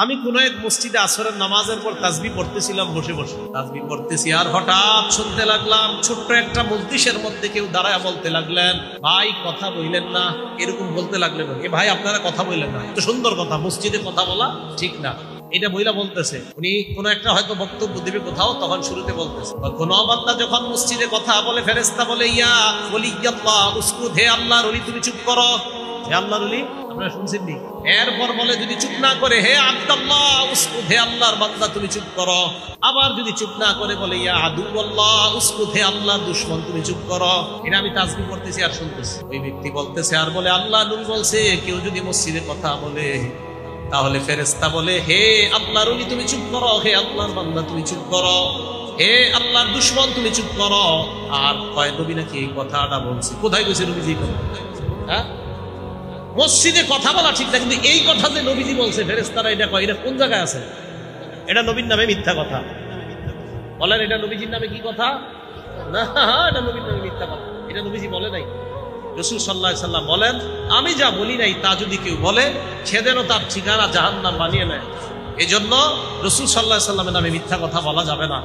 আমি কোন এক মসজিদে আসরের নামাজের পর তাসবিহ পড়তেছিলাম, বসে বসে তাসবিহ পড়তেছি, আর হঠাৎ শুনতে লাগলাম ছোট্ট একটা মজলিসের মধ্যে কেউ দাঁড়ায় বলতে লাগলেন, ভাই কথা বললেন না। এরকম বলতে লাগলেন, এ ভাই আপনারা কথা বললেন না, এত সুন্দর কথা, মসজিদে কথা বলা ঠিক না। এটা বইলা বলতেছে, উনি কোন একটা হয়তো বক্তব্য দিবে কোথাও, তখন শুরুতে বলতেছে, কোন বান্দা যখন মসজিদে কথা বলে ফেরেশতা বলে, ইয়া ওয়ালিয়াল্লাহ উসকুত, হে আল্লাহর ওলি তুমি চুপ করো, হে আল্লাহর ওলি। আপনারা শুনছেন নি? এরপর বলে যদি চুপ না করে, হে আব্দুল্লাহ উসকুত, হে আল্লাহর বান্দা তুমি চুপ করো। আবার যদি চুপ না করে বলে, ইয়া আদুওয়াল্লাহ উসকুত, হে আল্লাহর দুশমন তুমি চুপ করো। এটা আমি তাসবিহ পড়তেছি আর শুনতেছি। ওই ব্যক্তি বলতেছে আর বলে, আল্লাহ নবী বলছে কেউ যদি মসজিদে কথা বলে তাহলে ফেরেশতা বলে, হে আল্লাহর ওলি তুমি চুপ করো, হে আল্লাহর বান্দা তুমি চুপ করো, হে আল্লাহর দুশমন তুমি চুপ করো। আর কয় নবী নাকি এই কথাটা বলছে? কোথায় কইছে নবীজি? হ্যাঁ, মসজিদে কথা বলা ঠিক না, কিন্তু এই কথা যে নবীজি বলছে ফেরেশতারা এটা কয়, এটা কোন জায়গায় আছে? এটা নবীর নামে মিথ্যা কথা। বলেন এটা নবীজির নামে কি কথা? না, এটা নবীর নামে মিথ্যা কথা, এটা নবীজি বলে নাই। রাসূল সাল্লাল্লাহু আলাইহি সাল্লাম বলেন, আমি যা বলি নাই তা যদি কেউ বলে সে যেন তার ঠিকানা জাহান্নাম বানিয়ে নেয়। এজন্য রাসূল সাল্লাল্লাহু আলাইহি সাল্লামের নামে মিথ্যা কথা বলা যাবে না।